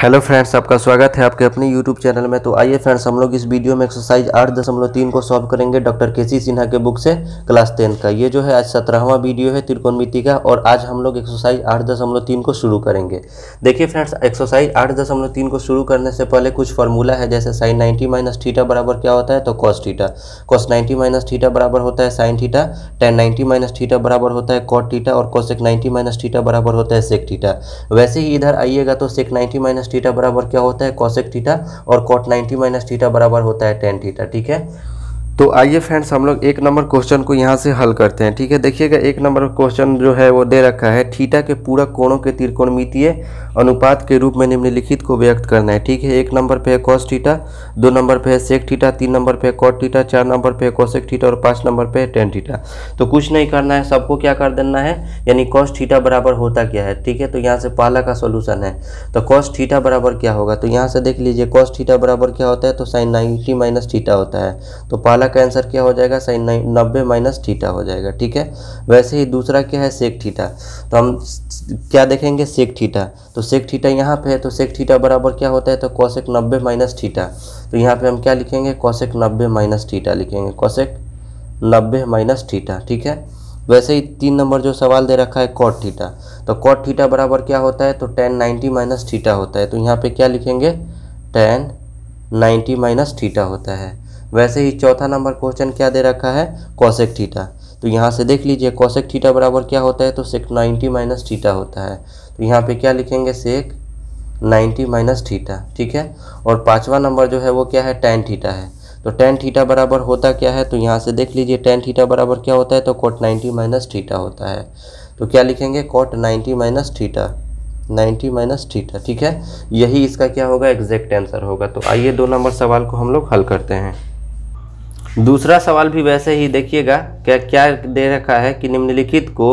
Hello friends, आपका स्वागत है आपके अपने यूट्यूब चैनल में। तो आइए फ्रेंड्स, हम लोग इस वीडियो में एक्सरसाइज 8.3 को सॉल्व करेंगे डॉक्टर केसी सिन्हा के बुक से क्लास 10 का। ये जो है आज 17वां वीडियो है त्रिकोणमिति का, और आज हम लोग एक्सरसाइज 8.3 को शुरू करेंगे। देखिए फ्रेंड्स, एक्सरसाइज 8.3 को शुरू करने से पहले कुछ फार्मूला है, जैसे साइन 90 माइनस थीटा बराबर क्या होता है, तो cos theta. Cos 90 minus theta बराबर होता है sine theta. Ten 90 minus theta बराबर होता है कॉट थीटा, और कोसेक 90 माइनस थीटा बराबर होता है सेक थीटा। वैसे ही इधर आइएगा तो सेक 90 माइनस थीटा बराबर क्या होता है, कोसेक थीटा, और कॉट 90 माइनस थीटा बराबर होता है टेन थीटा। ठीक है, तो आइए फ्रेंड्स, हम लोग एक नंबर क्वेश्चन को यहाँ से हल करते हैं। ठीक है, देखिएगा एक नंबर क्वेश्चन जो है वो दे रखा है, थीटा के पूरक कोणों के त्रिकोणमितीय अनुपात के रूप में निम्नलिखित को व्यक्त करना है। ठीक है, एक नंबर पे है कॉस थीटा, दो नंबर पे है सेक थीटा, तीन नंबर पे है कॉट थीटा, चार नंबर पे है कोसेक थीटा, और पाँच नंबर पे है टेन थीटा। तो कुछ नहीं करना है, सबको क्या कर देना है, यानी कॉस थीटा बराबर होता क्या है। ठीक है, तो यहाँ से पहला का सोल्यूशन है, तो कॉस थीटा बराबर क्या होगा, तो यहाँ से देख लीजिए कॉस थीटा बराबर क्या होता है, तो साइन 90 माइनस थीटा होता है। तो पहला का आंसर क्या हो जाएगा, साइन 90 माइनस थीटा हो जाएगा। ठीक है, वैसे ही दूसरा क्या है, सेक थीटा। तो हम क्या देखेंगे, सेक थीटा। तो सेक थीटा यहाँ पे है, तो सेक थीटा बराबर क्या होता है, तो कोसेक 90 माइनस थीटा। तो यहाँ पे हम क्या लिखेंगे, कोसेक 90 माइनस थीटा लिखेंगे, कोसेक 90 माइनस थीटा। ठीक है, वैसे ही तीन नंबर जो सवाल दे रखा है कॉट थीटा। तो कॉट थीटा बराबर क्या होता है, तो टेन 90 माइनस थीटा होता है। तो यहाँ पे क्या लिखेंगे, टेन 90 माइनस थीटा होता है। वैसे ही चौथा नंबर क्वेश्चन क्या दे रखा है, कोसेक थीटा। तो यहाँ से देख लीजिए कोसेक थीटा बराबर क्या होता है, तो सेक 90 माइनस थीटा होता है। तो यहाँ पे क्या लिखेंगे, सेक 90 माइनस थीटा। ठीक है, और पांचवा नंबर जो है वो क्या है, टेन थीटा है। तो टेन थीटा बराबर होता क्या है, तो यहाँ से देख लीजिए टेन थीटा बराबर क्या होता है, तो कोट 90 माइनस थीटा होता है। तो क्या लिखेंगे, cot 90 minus theta, 90 minus theta. ठीक है, यही इसका क्या होगा, एग्जैक्ट आंसर होगा। तो आइए दो नंबर सवाल को हम लोग हल करते हैं। दूसरा सवाल भी वैसे ही देखिएगा, क्या क्या दे रखा है कि निम्नलिखित को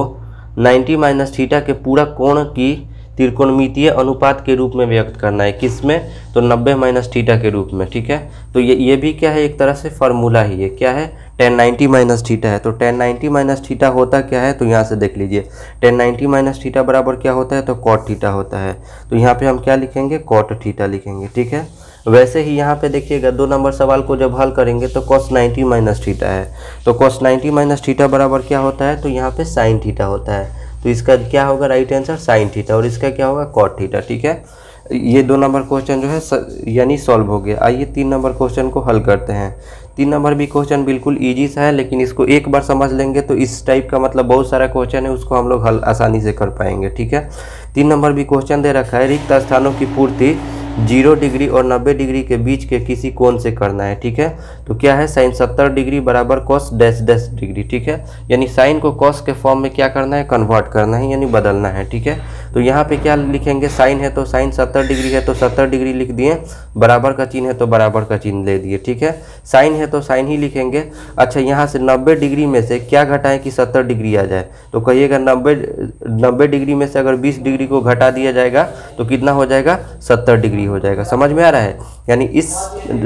90 माइनस थीटा के पूरक कोण की त्रिकोणमितीय अनुपात के रूप में व्यक्त करना है। किसमें, तो 90 माइनस थीटा के रूप में। ठीक है, तो ये भी क्या है, एक तरह से फार्मूला ही है। क्या है, टेन 90 माइनस थीटा है। तो टेन 90 माइनस थीटा होता क्या है, तो यहाँ से देख लीजिए टेन 90 माइनस थीटा बराबर क्या होता है, तो कॉट थीटा होता है। तो यहाँ पे हम क्या लिखेंगे, कॉट थीटा लिखेंगे। ठीक है, वैसे ही यहाँ पे देखिएगा दो नंबर सवाल को जब हल करेंगे तो कॉस 90 माइनस थीटा है। तो कॉस 90 माइनस थीटा बराबर क्या होता है, तो यहाँ पे साइन थीटा होता है। तो इसका क्या होगा, राइट आंसर साइन थीटा, और इसका क्या होगा, कॉट थीटा। ठीक है, ये दो नंबर क्वेश्चन जो है यानी सॉल्व हो गया। आइए तीन नंबर क्वेश्चन को हल करते हैं। तीन नंबर भी क्वेश्चन बिल्कुल इजी सा है, लेकिन इसको एक बार समझ लेंगे तो इस टाइप का मतलब बहुत सारा क्वेश्चन है, उसको हम लोग हल आसानी से कर पाएंगे। ठीक है, तीन नंबर भी क्वेश्चन दे रखा है, रिक्त स्थानों की पूर्ति 0 डिग्री और 90 डिग्री के बीच के किसी कोण से करना है। ठीक है, तो क्या है, साइन 70 डिग्री बराबर कॉस डैश डैश डिग्री। ठीक है, यानी साइन को कॉस के फॉर्म में क्या करना है, कन्वर्ट करना है, यानी बदलना है। ठीक है, तो यहाँ पे क्या लिखेंगे, साइन है तो साइन 70 डिग्री है तो 70 डिग्री लिख दिए, बराबर का चिन्ह है तो बराबर का चिन्ह ले दिए। ठीक है, साइन है तो साइन ही लिखेंगे। अच्छा, यहाँ से 90 डिग्री में से क्या घटाएं कि 70 डिग्री आ जाए, तो कहिएगा 90 डिग्री में से अगर 20 डिग्री को घटा दिया जाएगा तो कितना हो जाएगा, 70 डिग्री हो जाएगा। समझ में आ रहा है, यानी इस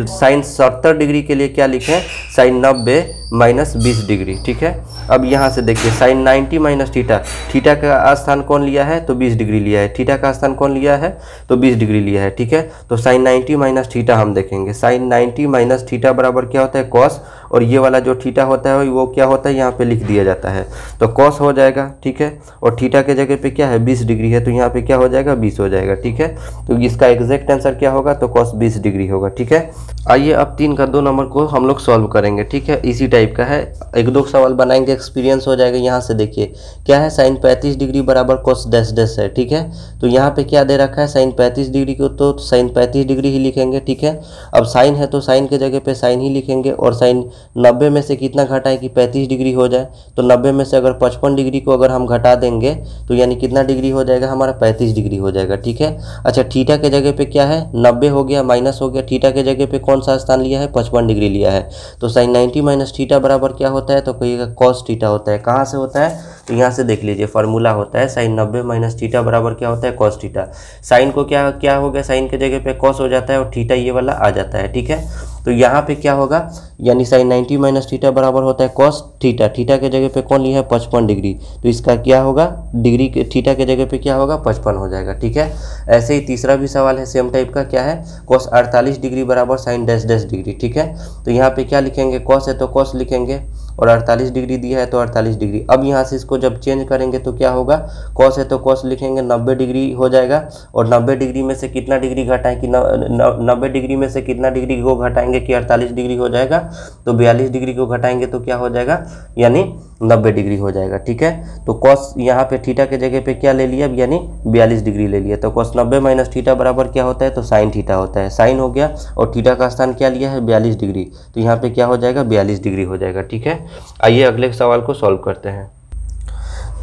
साइन 70 डिग्री के लिए क्या लिखें, साइन 90 माइनस 20 डिग्री। ठीक है, अब यहाँ से देखिए साइन 90 माइनस थीटा, थीटा का स्थान कौन लिया है, तो 20 डिग्री लिया है। थीटा का स्थान कौन लिया है, तो 20 डिग्री लिया है। ठीक है, तो साइन 90 माइनस थीटा हम देखेंगे, साइन 90 माइनस थीटा बराबर क्या होता है, कॉस, और ये वाला जो थीटा होता है वो क्या होता है, यहाँ पे लिख दिया जाता है, तो कॉस हो जाएगा। ठीक है, और थीटा के जगह पे क्या है, 20 डिग्री है, तो यहाँ पे क्या हो जाएगा, 20 हो जाएगा। ठीक है, तो इसका एग्जैक्ट आंसर क्या होगा, तो कॉस 20 डिग्री होगा। ठीक है, आइए अब तीन का दो नंबर को हम लोग सॉल्व करेंगे। ठीक है, इसी टाइप का है, एक दो सवाल बनाएंगे, एक्सपीरियंस हो जाएगा। यहाँ से देखिए क्या है, साइन 35 डिग्री बराबर कॉस डैश डैश है। ठीक है, तो यहाँ पे क्या दे रखा है, साइन 35 डिग्री को तो साइन 35 डिग्री ही लिखेंगे। ठीक है, अब साइन है तो साइन के जगह पे साइन ही लिखेंगे, और साइन 90 में से कितना घटाएं कि 35 डिग्री हो जाए, तो 90 में से अगर 55 डिग्री को अगर हम घटा देंगे तो यानी कितना डिग्री हो जाएगा, हमारा 35 डिग्री हो जाएगा। ठीक है, अच्छा थीटा के जगह पे क्या है, 90 हो गया, माइनस हो गया, थीटा के जगह पे कौन सा स्थान लिया है, 55 डिग्री लिया है। तो साइन 90 माइनस थीटा बराबर क्या होता है, तो कहिएगा कॉस कॉस थीटा होता है। कहाँ से होता है? तो यहाँ से देख लीजिए, फार्मूला होता है साइन 90 माइनस थीटा बराबर क्या होता है? Cos theta. साइन को क्या हो गया, साइन के जगह पे कॉस हो जाता है और थीटा ये वाला आ जाता है, ठीक है। तो यहाँ पे क्या होगा, यानी साइन 90 माइनस थीटा बराबर होता है कॉस थीटा। थीटा के जगह पे कौन लिया है? 55 डिग्री। तो इसका क्या होगा, डिग्री के थीटा के जगह पे क्या होगा? 55 हो जाएगा, ठीक है। ऐसे ही तीसरा भी सवाल है सेम टाइप का, क्या है? कॉस 48 डिग्री बराबर साइन डैश डैश डिग्री, ठीक है। तो यहाँ पे क्या लिखेंगे, कॉस है तो कॉस लिखेंगे और 48 डिग्री दिया है तो 48 डिग्री। अब यहाँ से इसको जब चेंज करेंगे तो क्या होगा, कॉस है तो कॉस लिखेंगे, 90 डिग्री हो जाएगा। और 90 डिग्री में से कितना डिग्री घटाएं कि 90 डिग्री में से कितना डिग्री को घटाएंगे कि 48 डिग्री हो जाएगा। तो 42 डिग्री को घटाएंगे तो क्या हो जाएगा, यानी 90 डिग्री हो जाएगा, ठीक है। तो कॉस यहाँ पे थीटा के जगह पे क्या ले लिया, यानी 42 डिग्री ले लिया। तो कॉस 90 माइनस थीटा बराबर क्या होता है? तो साइन थीटा होता है। साइन हो गया और थीटा का स्थान क्या लिया है? 42 डिग्री। तो यहाँ पे क्या हो जाएगा, 42 डिग्री हो जाएगा, ठीक है। आइए अगले सवाल को सॉल्व करते हैं।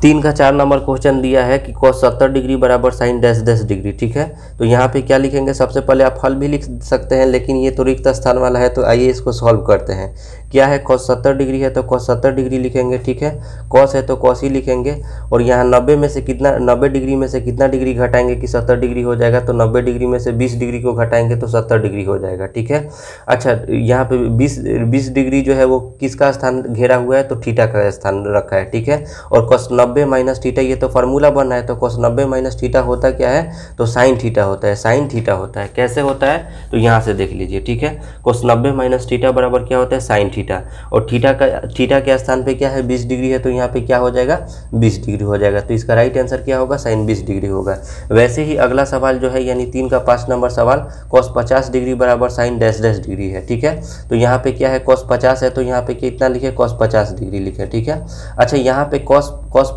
3 का 4 नंबर क्वेश्चन दिया है कि cos 70 डिग्री बराबर साइन डैश डैश डिग्री, ठीक है। तो यहाँ पे क्या लिखेंगे, सबसे पहले आप हल भी लिख सकते हैं, लेकिन ये तो रिक्त स्थान वाला है, तो आइए इसको सॉल्व करते हैं। क्या है, cos 70 डिग्री है तो cos 70 डिग्री लिखेंगे, ठीक है। cos है तो cos ही लिखेंगे और यहाँ 90 में से कितना, 90 डिग्री में से कितना डिग्री घटाएंगे कि 70 डिग्री हो जाएगा। तो 90 डिग्री में से 20 डिग्री को घटाएंगे तो 70 डिग्री हो जाएगा, ठीक है। अच्छा, यहाँ पे 20 डिग्री जो है वो किसका स्थान घेरा हुआ है? तो थीटा का स्थान रखा है, ठीक है। और cos 90 माइनस थीटा, ये तो फार्मूला बन रहा है, तो cos 90 माइनस थीटा होता क्या है? तो साइन थीटा होता है। साइन थीटा होता है, कैसे होता है? तो यहाँ से देख लीजिए, ठीक है। cos 90 माइनस थीटा बराबर क्या होता है? Sine theta. और थीटा के स्थान पे क्या है? 20 डिग्री है, तो यहाँ पे क्या हो जाएगा? 20 डिग्री हो जाएगा। तो इसका राइट आंसर क्या होगा? साइन 20 डिग्री होगा। वैसे ही अगला सवाल जो है, यानी 3 का 5 नंबर सवाल, cos 50 डिग्री बराबर साइन डैश डैश डिग्री है, ठीक है। तो यहाँ पे क्या है, cos 50 है तो यहाँ पे कितना लिखे? cos 50 डिग्री लिखे, ठीक है। अच्छा, यहाँ पे cos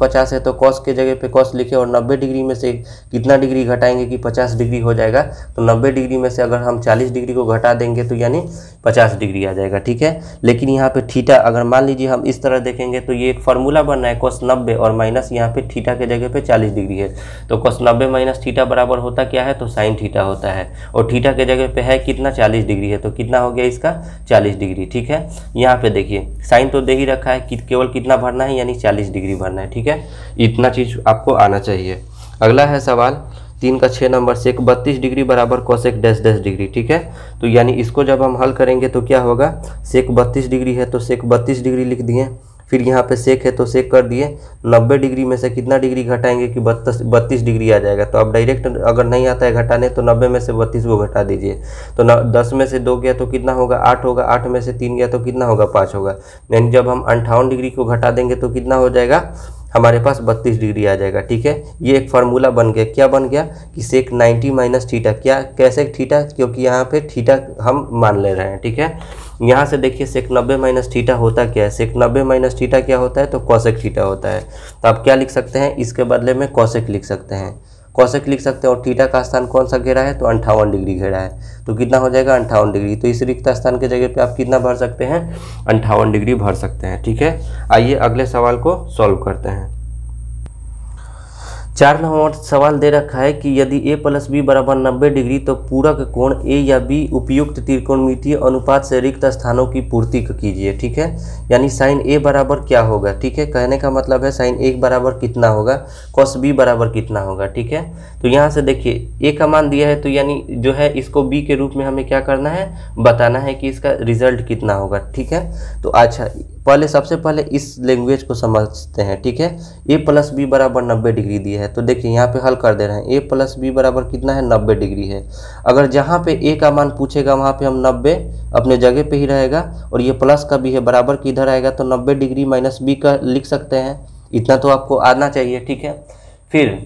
50 है तो cos के जगह पे cos लिखे और 90 डिग्री में से कितना डिग्री घटाएंगे कि 50 डिग्री हो जाएगा। तो 90 डिग्री में से अगर हम 40 डिग्री को घटा देंगे तो यानी 50 डिग्री आ जाएगा, ठीक है। लेकिन यहाँ पे थीटा अगर मान लीजिए हम इस तरह देखेंगे तो ये एक फार्मूला बन रहा है cos 90 और माइनस यहाँ पे थीटा के जगह पे 40 डिग्री है। तो cos 90 माइनस थीटा बराबर होता क्या है? तो साइन थीटा होता है। और थीटा के जगह पे है कितना? 40 डिग्री है, तो कितना हो गया इसका? 40 डिग्री, ठीक है। यहाँ पे देखिए साइन तो दे ही रखा है कि केवल कितना भरना है, यानी 40 डिग्री भरना है, ठीक है। इतना चीज़ आपको आना चाहिए। अगला है सवाल 3 का 6 नंबर, सेक 32 डिग्री बराबर कोसेक डैश डैश डिग्री, ठीक है। तो यानी इसको जब हम हल करेंगे तो क्या होगा, सेक 32 डिग्री है तो सेक 32 डिग्री लिख दिए। फिर यहाँ पे सेक है तो सेक कर दिए। 90 डिग्री में से कितना डिग्री घटाएंगे कि 32 डिग्री आ जाएगा। तो अब डायरेक्ट अगर नहीं आता है घटाने तो 90 में से 32 को घटा दीजिए। तो 10 में से 2 गया तो कितना होगा? 8 होगा। 8 में से 3 गया तो कितना होगा? 5 होगा। यानी जब हम 58 डिग्री को घटा देंगे तो कितना हो जाएगा? हमारे पास 32 डिग्री आ जाएगा, ठीक है। ये एक फार्मूला बन गया। क्या बन गया कि सेक 90 माइनस थीटा, क्या कैसे थीटा, क्योंकि यहाँ पे थीटा हम मान ले रहे हैं, ठीक है। यहाँ से देखिए सेक 90 माइनस थीटा होता क्या है? सेक 90 माइनस थीटा क्या होता है? तो कॉसेक थीटा होता है। तो आप क्या लिख सकते हैं? इसके बदले में कॉसेक लिख सकते हैं, कॉसेक लिख सकते हैं। और थीटा का स्थान कौन सा घेरा है? तो 58 डिग्री घेरा है। तो कितना हो जाएगा? 58 डिग्री। तो इस रिक्त स्थान के जगह पे आप कितना भर सकते हैं? 58 डिग्री भर सकते हैं, ठीक है। आइए अगले सवाल को सॉल्व करते हैं। 4 नंबर सवाल दे रखा है कि यदि a प्लस बी बराबर 90 डिग्री तो पूरक कोण a या b उपयुक्त त्रिकोणमितीय अनुपात से रिक्त स्थानों की पूर्ति कीजिए, ठीक है। यानी साइन a बराबर क्या होगा, ठीक है। कहने का मतलब है साइन a बराबर कितना होगा, cos b बराबर कितना होगा, ठीक है। तो यहाँ से देखिए a का मान दिया है तो यानी जो है इसको b के रूप में हमें क्या करना है? बताना है कि इसका रिजल्ट कितना होगा, ठीक है। तो अच्छा सबसे पहले इस लैंग्वेज को समझते हैं, ठीक है। a प्लस बी बराबर 90 डिग्री दिया है तो देखिए यहाँ पे हल कर दे रहे हैं। a प्लस बी बराबर कितना है? 90 डिग्री है। अगर जहाँ पे a का मान पूछेगा वहाँ पे हम 90 अपने जगह पे ही रहेगा और ये प्लस का भी है, बराबर किधर आएगा? तो 90 डिग्री माइनस बी का लिख सकते हैं। इतना तो आपको आना चाहिए, ठीक है। फिर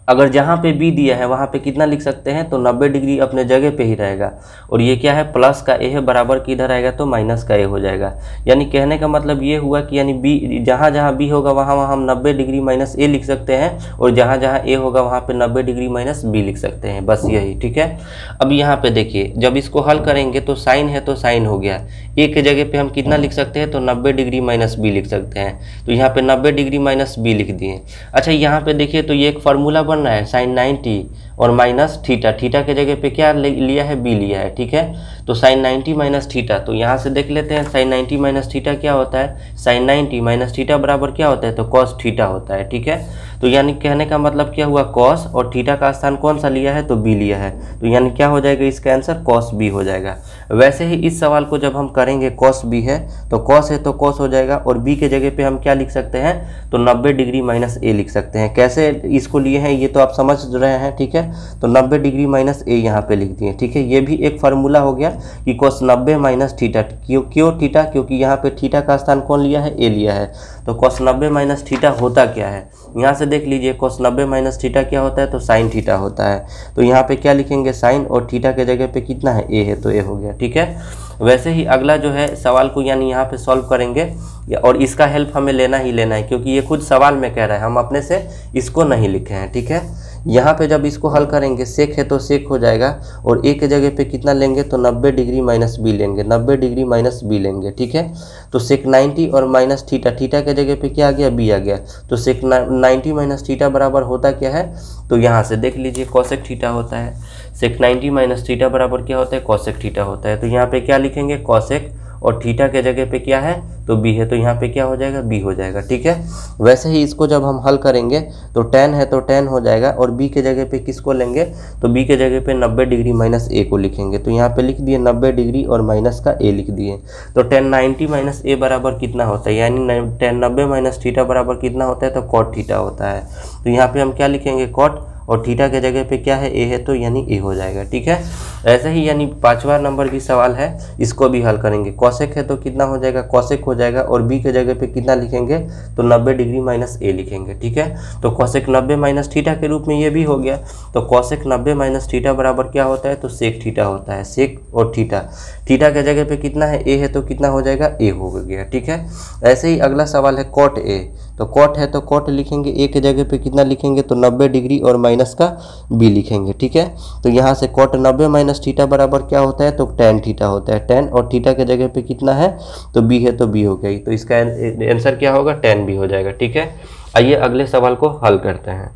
अगर जहाँ पे b दिया है वहाँ पे कितना लिख सकते हैं? तो 90 डिग्री अपने जगह पे ही रहेगा। और ये क्या है? प्लस का a है, बराबर किधर आएगा? तो माइनस का a हो जाएगा। यानी कहने का मतलब ये हुआ कि यानी b जहाँ जहाँ b होगा वहाँ वहाँ हम 90 डिग्री माइनस a लिख सकते हैं और जहाँ जहाँ a होगा वहाँ पे 90 डिग्री माइनस b लिख सकते हैं, बस यही, ठीक है। अब यहाँ पे देखिए जब इसको हल करेंगे तो साइन है तो साइन हो गया। a के जगह पे हम कितना लिख सकते हैं? तो 90 डिग्री माइनस b लिख सकते हैं। तो यहाँ पे 90 डिग्री माइनस b लिख दिए। अच्छा यहाँ पे देखिए तो ये एक फार्मूला बनना है साइन 90 और माइनस थीटा, थीटा के जगह पे क्या लिया है, बी लिया है, ठीक है। तो साइन 90 माइनस थीटा, तो यहाँ से देख लेते हैं साइन 90 माइनस थीटा क्या होता है, साइन 90 माइनस थीटा बराबर क्या होता है, तो कॉस थीटा होता है, ठीक है। तो यानी कहने का मतलब क्या हुआ, कॉस और थीटा का स्थान कौन सा लिया है, तो बी लिया है, तो यानी क्या हो जाएगा इसका आंसर कॉस बी हो जाएगा। वैसे ही इस सवाल को जब हम करेंगे कॉस बी है तो कॉस है तो कॉस हो जाएगा, और बी के जगह पे हम क्या लिख सकते हैं, तो 90 डिग्री माइनस ए लिख सकते हैं। कैसे इसको लिए हैं ये तो आप समझ रहे हैं, ठीक है। तो 90 डिग्री माइनस ए यहाँ पे लिख दिए, ठीक है। ये भी एक फार्मूला हो गया कि कॉस 90 माइनस थीटा, क्यों थीटा, क्योंकि यहाँ पे थीटा का स्थान कौन लिया है, ए लिया है। तो कॉस 90 माइनस थीटा होता क्या है, यहाँ से देख लीजिए कॉस 90 माइनस थीटा क्या होता है, तो साइन थीटा होता है। तो यहाँ पे क्या लिखेंगे, साइन, और थीटा के जगह पे कितना है, ए है, तो ए हो गया, ठीक है। वैसे ही अगला जो है सवाल को यानी यहाँ पे सॉल्व करेंगे, और इसका हेल्प हमें लेना ही लेना है, क्योंकि ये खुद सवाल में कह रहा है, हम अपने से इसको नहीं लिखे हैं, ठीक है। यहाँ पे जब इसको हल करेंगे, सेक है तो सेक हो जाएगा, और ए के जगह पे कितना लेंगे, तो 90 डिग्री माइनस बी लेंगे, 90 डिग्री माइनस बी लेंगे, ठीक है। तो सेक 90 और माइनस थीटा, थीटा के जगह पे क्या आ गया, बी आ गया। तो सेक 90 माइनस थीटा बराबर होता क्या है, तो यहाँ से देख लीजिए कॉसेक थीटा होता है। सेक 90 माइनस थीटा बराबर क्या होता है, कॉसेक थीटा होता है। तो यहाँ पे क्या लिखेंगे, कॉसेक, और थीटा के जगह पे क्या है, तो बी है, तो यहाँ पे क्या हो जाएगा, बी हो जाएगा, ठीक है। वैसे ही इसको जब हम हल करेंगे तो tan है तो tan हो जाएगा, और बी के जगह पे किसको लेंगे, तो बी के जगह पे 90 डिग्री माइनस ए को लिखेंगे। तो यहाँ पे लिख दिए 90 डिग्री और माइनस का ए लिख दिए। तो tan 90 माइनस ए बराबर कितना होता है, यानी tan 90 माइनस थीटा बराबर कितना होता है, तो कॉट थीटा होता है। तो यहाँ पे हम क्या लिखेंगे, कॉट, और थीटा के जगह पे क्या है, ए है, तो यानी ए हो जाएगा, ठीक है। ऐसे ही यानी 5वां नंबर भी सवाल है, इसको भी हल करेंगे। कॉसेक है तो कितना हो जाएगा, कॉसेक हो जाएगा, और बी के जगह पे कितना लिखेंगे, तो 90 डिग्री माइनस ए लिखेंगे, ठीक है। तो कॉसेक 90 माइनस थीटा के रूप में ये भी हो गया। तो कॉसेक 90 माइनस थीटा बराबर क्या होता है, तो सेक थीटा होता है, सेक और थीटा, थीटा के जगह पे कितना है, ए है, तो कितना हो जाएगा, ए हो गया, ठीक है। ऐसे ही अगला सवाल है कॉट ए, तो कॉट है तो कॉट लिखेंगे, ए के जगह पे कितना लिखेंगे, तो 90 डिग्री और माइनस का बी लिखेंगे, ठीक है। तो यहाँ से कॉट 90 माइनस थीटा बराबर क्या होता है, तो tan थीटा होता है, tan, और थीटा के जगह पे कितना है, तो बी है, तो बी हो गई। तो इसका आंसर क्या होगा, tan बी हो जाएगा, ठीक है। आइए अगले सवाल को हल करते हैं।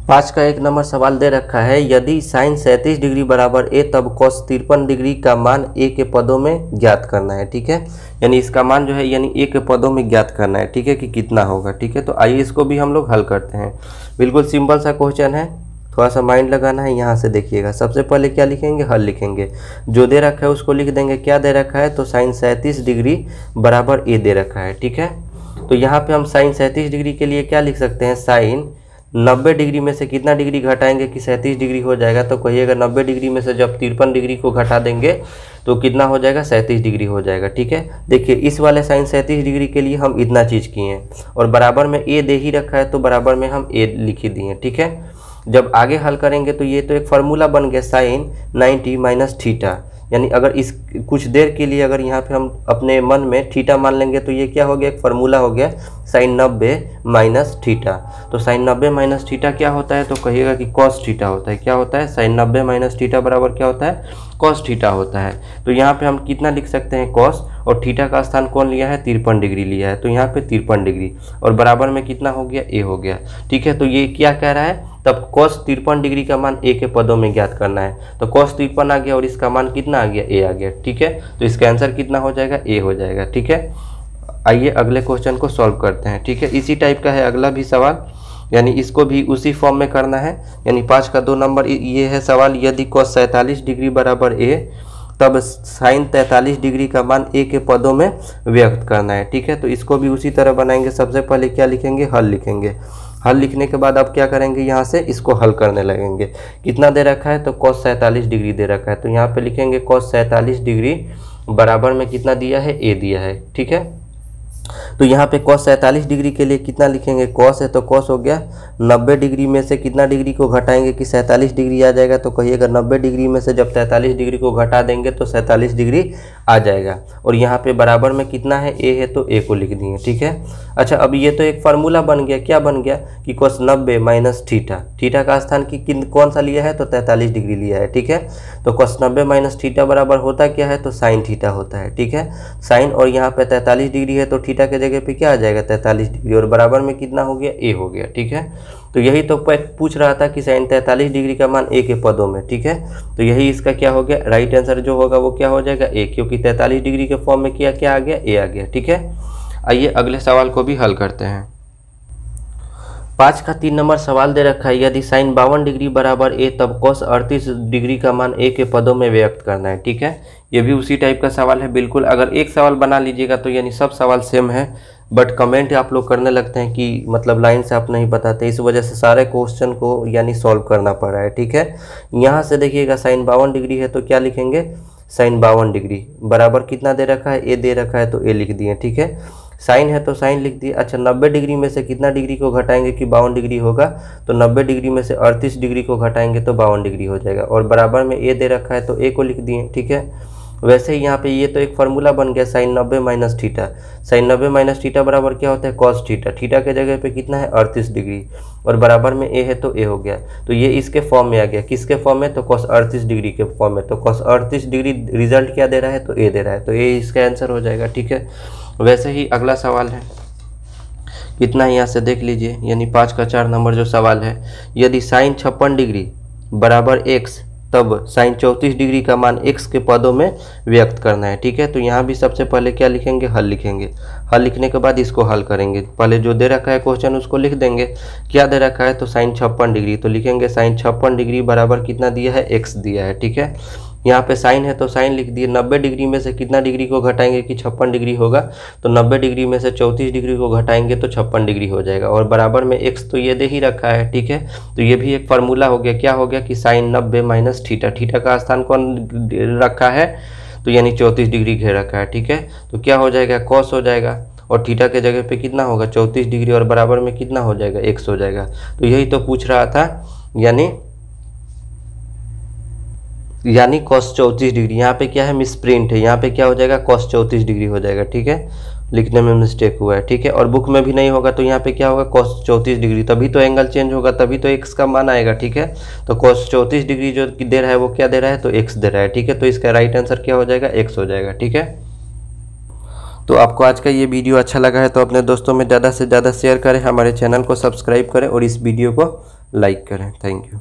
5 का 1 नंबर सवाल दे रखा है, यदि साइन 37 डिग्री बराबर ए तब कॉस 53 डिग्री का मान ए के पदों में ज्ञात करना है, ठीक है। यानी इसका मान जो है यानी ए के पदों में ज्ञात करना है, ठीक है, कि कितना होगा, ठीक है। तो आइए इसको भी हम लोग हल करते हैं। बिल्कुल सिंपल सा क्वेश्चन है, थोड़ा सा माइंड लगाना है। यहाँ से देखिएगा, सबसे पहले क्या लिखेंगे, हल लिखेंगे, जो दे रखा है उसको लिख देंगे। क्या दे रखा है, तो साइन 37 डिग्री बराबर ए दे रखा है, ठीक है। तो यहाँ पे हम साइन 37 डिग्री के लिए क्या लिख सकते हैं, साइन 90 डिग्री में से कितना डिग्री घटाएंगे कि 37 डिग्री हो जाएगा, तो कहिएगा 90 डिग्री में से जब 53 डिग्री को घटा देंगे तो कितना हो जाएगा, 37 डिग्री हो जाएगा, ठीक है। देखिए इस वाले साइन 37 डिग्री के लिए हम इतना चीज़ किए हैं, और बराबर में ए दे ही रखा है तो बराबर में हम ए लिख ही दिए, ठीक है। जब आगे हल करेंगे तो ये तो एक फार्मूला बन गया, साइन 90 माइनस थीटा, यानी अगर इस कुछ देर के लिए अगर यहाँ पे हम अपने मन में थीटा मान लेंगे तो ये क्या हो गया, एक फार्मूला हो गया, साइन 90 माइनस थीटा। तो साइन 90 माइनस थीटा क्या होता है, तो कहिएगा कि कॉस थीटा होता है। क्या होता है, साइन 90 माइनस थीटा बराबर क्या होता है, कॉस थीटा होता है। तो यहाँ पे हम कितना लिख सकते हैं, कॉस, और थीटा का स्थान कौन लिया है, 53 डिग्री लिया है, तो यहाँ पे 53 डिग्री, और बराबर में कितना हो गया, ए हो गया, ठीक है। तो ये क्या कह रहा है, तब cos 53 डिग्री का मान ए के पदों में ज्ञात करना है। तो cos 53 आ गया और इसका मान कितना आ गया, ए आ गया, ठीक है। तो इसका आंसर कितना हो जाएगा, ए हो जाएगा, ठीक है। आइए अगले क्वेश्चन को सॉल्व करते हैं, ठीक है। इसी टाइप का है अगला भी सवाल, यानी इसको भी उसी फॉर्म में करना है। यानी 5 का 2 नंबर ये है सवाल, यदि cos 47 डिग्री बराबर ए तब साइन 43 डिग्री का मान ए के पदों में व्यक्त करना है, ठीक है। तो इसको भी उसी तरह बनाएंगे। सबसे पहले क्या लिखेंगे, हल लिखेंगे। हल लिखने के बाद अब क्या करेंगे, यहाँ से इसको हल करने लगेंगे। कितना दे रखा है, तो cos 47 डिग्री दे रखा है, तो यहाँ पे लिखेंगे cos 47 डिग्री बराबर में कितना दिया है, ए दिया है, ठीक है। तो यहाँ पे cos 47 डिग्री के लिए कितना लिखेंगे, cos है तो cos हो गया, 90 डिग्री में से कितना डिग्री को घटाएंगे कि 47 डिग्री आ जाएगा, तो कहिएगा 90 डिग्री में से जब 43 डिग्री को घटा देंगे तो 47 डिग्री आ जाएगा। और यहाँ पे बराबर में कितना है, ए है, तो ए को लिख दिए, ठीक है। अच्छा, अब ये तो एक फार्मूला बन गया, क्या बन गया कि cos 90 माइनस थीटा, थीटा का स्थान की कौन सा लिया है, तो 43 डिग्री लिया है, ठीक है। तो cos 90 माइनस थीटा बराबर होता क्या है, तो साइन थीटा होता है, ठीक है। साइन, और यहाँ पे 43 डिग्री है तो थीटा के जगह पे क्या आ जाएगा, 43 डिग्री, और बराबर में कितना हो गया, ए हो गया, ठीक है। तो तो यही तो पूछ रहा था कि साइन 43 डिग्री का मान ए के पदों में, ठीक है। तो यही इसका क्या हो गया, राइट आंसर जो होगा वो क्या हो जाएगा ए, क्योंकि 43 डिग्री के फॉर्म में क्या आ गया, ए आ गया, ठीक है। आइए अगले सवाल को भी हल करते हैं। 5 का 3 नंबर सवाल दे रखा है, यदि साइन 52 डिग्री बराबर ए तब कॉस 38 डिग्री का मान ए के पदों में व्यक्त करना है, ठीक है। ये भी उसी टाइप का सवाल है बिल्कुल। अगर एक सवाल बना लीजिएगा तो यानी सब सवाल सेम है, बट कमेंट आप लोग करने लगते हैं कि मतलब लाइन से आप नहीं बताते, इस वजह से सारे क्वेश्चन को यानी सॉल्व करना पड़ रहा है, ठीक है। यहाँ से देखिएगा साइन 52 डिग्री है तो क्या लिखेंगे, साइन 52 डिग्री बराबर कितना दे रखा है, ए दे रखा है तो ए लिख दिए, ठीक है। साइन है तो साइन लिख दिए। अच्छा 90 डिग्री में से कितना डिग्री को घटाएंगे कि 52 डिग्री होगा, तो 90 डिग्री में से 38 डिग्री को घटाएंगे तो 52 डिग्री हो जाएगा, और बराबर में ए दे रखा है तो ए को लिख दिए, ठीक है। वैसे ही यहाँ पे ये तो एक फार्मूला बन गया sine 90 minus theta. Sine 90 minus theta बराबर क्या होता है, कॉस थीटा। थीटा के जगह पे कितना है 38 डिग्री, और बराबर में ए है तो ए हो गया। तो ये इसके फॉर्म में आ गया, किसके फॉर्म में, तो कॉस 38 डिग्री के फॉर्म में। तो कॉस 38 डिग्री रिजल्ट क्या दे रहा है, तो ए दे रहा है, तो ए इसका आंसर हो जाएगा, ठीक है। वैसे ही अगला सवाल है, कितना यहाँ से देख लीजिए, यानी 5 का 4 नंबर जो सवाल है, यदि साइन 56 डिग्री बराबर एक्स तब साइन 34 डिग्री का मान x के पदों में व्यक्त करना है, ठीक है। तो यहाँ भी सबसे पहले क्या लिखेंगे, हल लिखेंगे। हल लिखने के बाद इसको हल करेंगे। पहले जो दे रखा है क्वेश्चन उसको लिख देंगे। क्या दे रखा है, तो साइन 56 डिग्री, तो लिखेंगे साइन 56 डिग्री बराबर कितना दिया है, x दिया है, ठीक है। यहाँ पे साइन है तो साइन लिख दिए। 90 डिग्री में से कितना डिग्री को घटाएंगे कि 56 डिग्री होगा, तो 90 डिग्री में से 34 डिग्री को घटाएंगे तो 56 डिग्री हो जाएगा, और बराबर में x तो ये दे ही रखा है, ठीक है। तो ये भी एक फार्मूला हो गया, क्या हो गया कि साइन 90 माइनस थीटा। थीटा का स्थान कौन रखा है, तो यानी 34 डिग्री घेर रखा है, ठीक है। तो क्या हो जाएगा, कॉस हो जाएगा, और थीटा के जगह पे कितना होगा 34 डिग्री, और बराबर में कितना हो जाएगा, x हो जाएगा। तो यही तो पूछ रहा था, यानी cos 34 डिग्री। यहाँ पे क्या है, मिसप्रिंट है, यहाँ पे क्या हो जाएगा, cos 34 डिग्री हो जाएगा, ठीक है। लिखने में मिस्टेक हुआ है, ठीक है। और बुक में भी नहीं होगा तो यहाँ पे क्या होगा, cos 34 डिग्री, तभी तो एंगल चेंज होगा, तभी तो x का मान आएगा, ठीक है। तो cos 34 डिग्री जो दे रहा है वो क्या दे रहा है, तो x दे रहा है, ठीक है। तो इसका राइट आंसर क्या हो जाएगा, x हो जाएगा, ठीक है। तो आपको आज का ये वीडियो अच्छा लगा है तो अपने दोस्तों में ज़्यादा से ज़्यादा शेयर करें, हमारे चैनल को सब्सक्राइब करें और इस वीडियो को लाइक करें। Thank you.